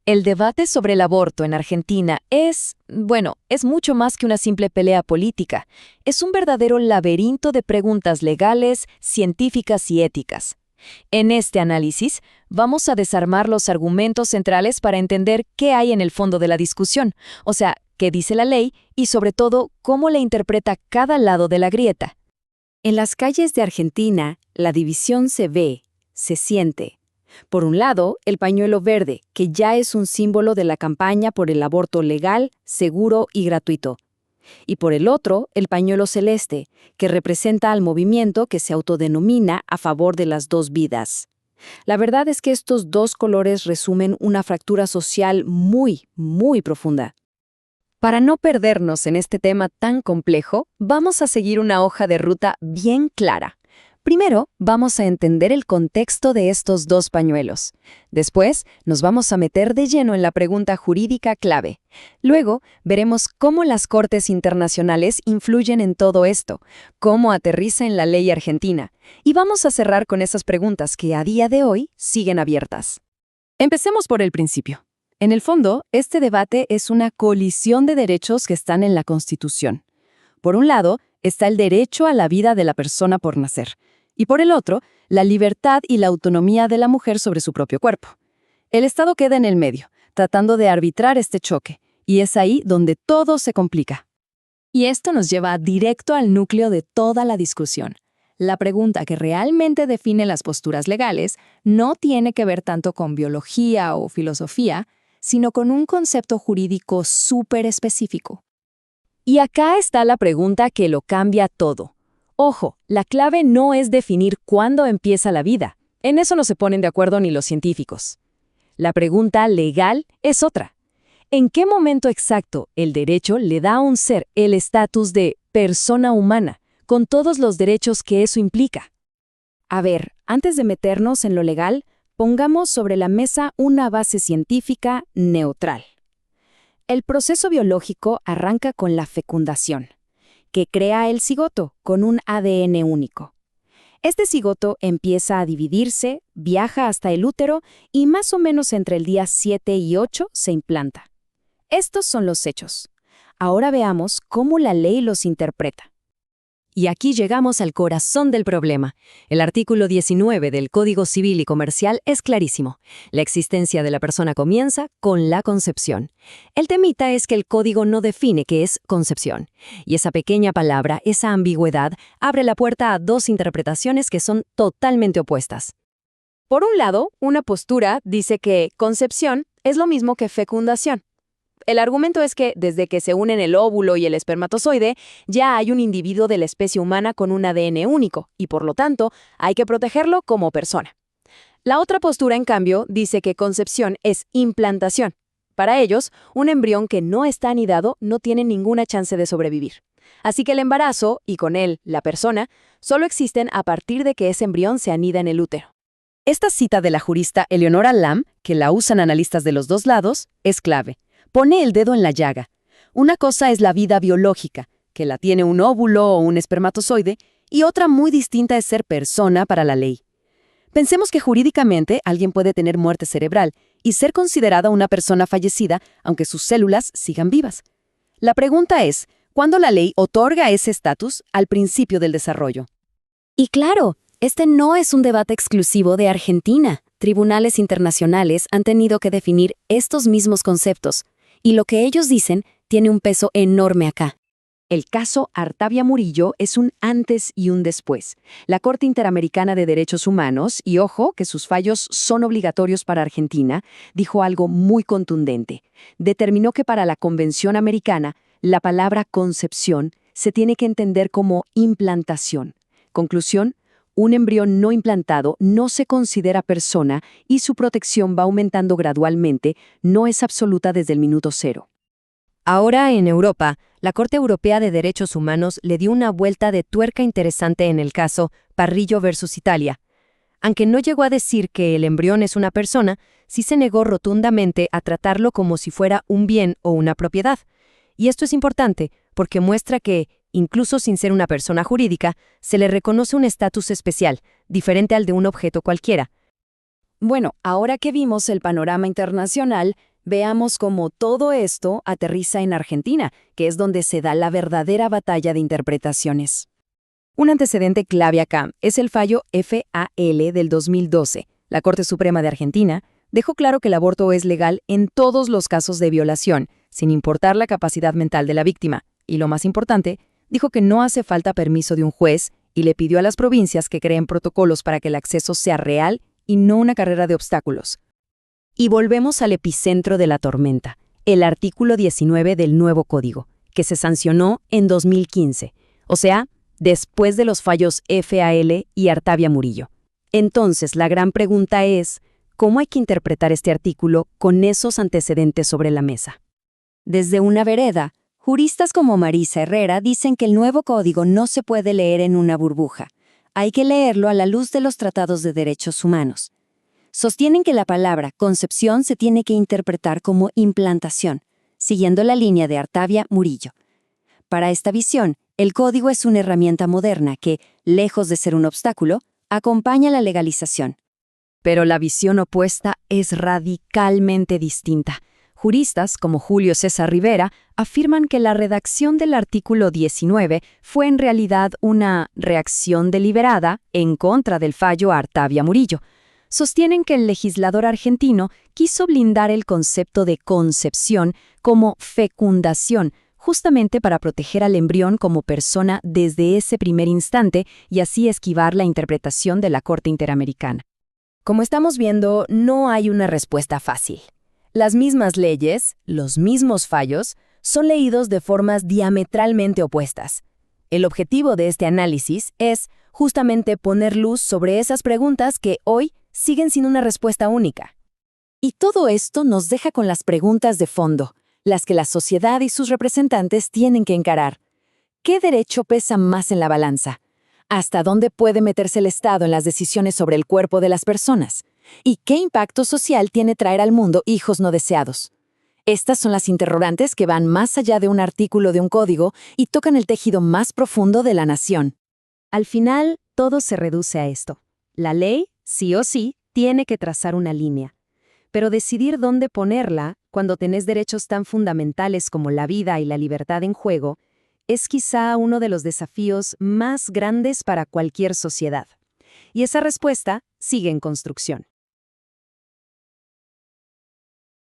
El debate sobre el aborto en Argentina es mucho más que una simple pelea política. Es un verdadero laberinto de preguntas legales, científicas y éticas. En este análisis, vamos a desarmar los argumentos centrales para entender qué hay en el fondo de la discusión, o sea, qué dice la ley y, sobre todo, cómo la interpreta cada lado de la grieta. En las calles de Argentina, la división se ve, se siente. Por un lado, el pañuelo verde, que ya es un símbolo de la campaña por el aborto legal, seguro y gratuito. Y por el otro, el pañuelo celeste, que representa al movimiento que se autodenomina a favor de las dos vidas. La verdad es que estos dos colores resumen una fractura social muy, muy profunda. Para no perdernos en este tema tan complejo, vamos a seguir una hoja de ruta bien clara. Primero, vamos a entender el contexto de estos dos pañuelos. Después, nos vamos a meter de lleno en la pregunta jurídica clave. Luego, veremos cómo las cortes internacionales influyen en todo esto, cómo aterriza en la ley argentina. Y vamos a cerrar con esas preguntas que a día de hoy siguen abiertas. Empecemos por el principio. En el fondo, este debate es una colisión de derechos que están en la Constitución. Por un lado, está el derecho a la vida de la persona por nacer, y por el otro, la libertad y la autonomía de la mujer sobre su propio cuerpo. El Estado queda en el medio, tratando de arbitrar este choque, y es ahí donde todo se complica. Y esto nos lleva directo al núcleo de toda la discusión. La pregunta que realmente define las posturas legales no tiene que ver tanto con biología o filosofía, sino con un concepto jurídico súper específico. Y acá está la pregunta que lo cambia todo. Ojo, la clave no es definir cuándo empieza la vida. En eso no se ponen de acuerdo ni los científicos. La pregunta legal es otra. ¿En qué momento exacto el derecho le da a un ser el estatus de persona humana, con todos los derechos que eso implica? A ver, antes de meternos en lo legal, pongamos sobre la mesa una base científica neutral. El proceso biológico arranca con la fecundación, que crea el cigoto con un ADN único. Este cigoto empieza a dividirse, viaja hasta el útero y más o menos entre el día 7 y 8 se implanta. Estos son los hechos. Ahora veamos cómo la ley los interpreta. Y aquí llegamos al corazón del problema. El artículo 19 del Código Civil y Comercial es clarísimo. La existencia de la persona comienza con la concepción. El temita es que el código no define qué es concepción. Y esa pequeña palabra, esa ambigüedad, abre la puerta a dos interpretaciones que son totalmente opuestas. Por un lado, una postura dice que concepción es lo mismo que fecundación. El argumento es que desde que se unen el óvulo y el espermatozoide, ya hay un individuo de la especie humana con un ADN único y, por lo tanto, hay que protegerlo como persona. La otra postura, en cambio, dice que concepción es implantación. Para ellos, un embrión que no está anidado no tiene ninguna chance de sobrevivir. Así que el embarazo, y con él la persona, solo existen a partir de que ese embrión se anida en el útero. Esta cita de la jurista Eleonora Lam, que la usan analistas de los dos lados, es clave. Pone el dedo en la llaga. Una cosa es la vida biológica, que la tiene un óvulo o un espermatozoide, y otra muy distinta es ser persona para la ley. Pensemos que jurídicamente alguien puede tener muerte cerebral y ser considerada una persona fallecida, aunque sus células sigan vivas. La pregunta es, ¿cuándo la ley otorga ese estatus al principio del desarrollo? Y claro, este no es un debate exclusivo de Argentina. Tribunales internacionales han tenido que definir estos mismos conceptos. Y lo que ellos dicen tiene un peso enorme acá. El caso Artavia Murillo es un antes y un después. La Corte Interamericana de Derechos Humanos, y ojo que sus fallos son obligatorios para Argentina, dijo algo muy contundente. Determinó que para la Convención Americana, la palabra concepción se tiene que entender como implantación. Conclusión: un embrión no implantado no se considera persona y su protección va aumentando gradualmente, no es absoluta desde el minuto cero. Ahora, en Europa, la Corte Europea de Derechos Humanos le dio una vuelta de tuerca interesante en el caso Parrillo versus Italia. Aunque no llegó a decir que el embrión es una persona, sí se negó rotundamente a tratarlo como si fuera un bien o una propiedad. Y esto es importante porque muestra que, incluso sin ser una persona jurídica, se le reconoce un estatus especial, diferente al de un objeto cualquiera. Bueno, ahora que vimos el panorama internacional, Veamos cómo todo esto aterriza en Argentina, que es donde se da la verdadera batalla de interpretaciones. Un antecedente clave acá es el fallo FAL del 2012. La Corte Suprema de Argentina dejó claro que el aborto es legal en todos los casos de violación, sin importar la capacidad mental de la víctima. Y lo más importante, dijo que no hace falta permiso de un juez y le pidió a las provincias que creen protocolos para que el acceso sea real y no una carrera de obstáculos. Y volvemos al epicentro de la tormenta, el artículo 19 del nuevo código, que se sancionó en 2015, o sea, después de los fallos FAL y Artavia Murillo. Entonces, la gran pregunta es, ¿cómo hay que interpretar este artículo con esos antecedentes sobre la mesa? Desde una vereda, juristas como Marisa Herrera dicen que el nuevo código no se puede leer en una burbuja. Hay que leerlo a la luz de los tratados de derechos humanos. Sostienen que la palabra concepción se tiene que interpretar como implantación, siguiendo la línea de Artavia Murillo. Para esta visión, el código es una herramienta moderna que, lejos de ser un obstáculo, acompaña la legalización. Pero la visión opuesta es radicalmente distinta. Juristas como Julio César Rivera afirman que la redacción del artículo 19 fue en realidad una reacción deliberada en contra del fallo Artavia Murillo. Sostienen que el legislador argentino quiso blindar el concepto de concepción como fecundación, justamente para proteger al embrión como persona desde ese primer instante y así esquivar la interpretación de la Corte Interamericana. Como estamos viendo, no hay una respuesta fácil. Las mismas leyes, los mismos fallos, son leídos de formas diametralmente opuestas. El objetivo de este análisis es justamente poner luz sobre esas preguntas que hoy siguen sin una respuesta única. Y todo esto nos deja con las preguntas de fondo, las que la sociedad y sus representantes tienen que encarar. ¿Qué derecho pesa más en la balanza? ¿Hasta dónde puede meterse el Estado en las decisiones sobre el cuerpo de las personas? ¿Y qué impacto social tiene traer al mundo hijos no deseados? Estas son las interrogantes que van más allá de un artículo de un código y tocan el tejido más profundo de la nación. Al final, todo se reduce a esto. La ley, sí o sí, tiene que trazar una línea. Pero decidir dónde ponerla, cuando tenés derechos tan fundamentales como la vida y la libertad en juego, es quizá uno de los desafíos más grandes para cualquier sociedad. Y esa respuesta sigue en construcción.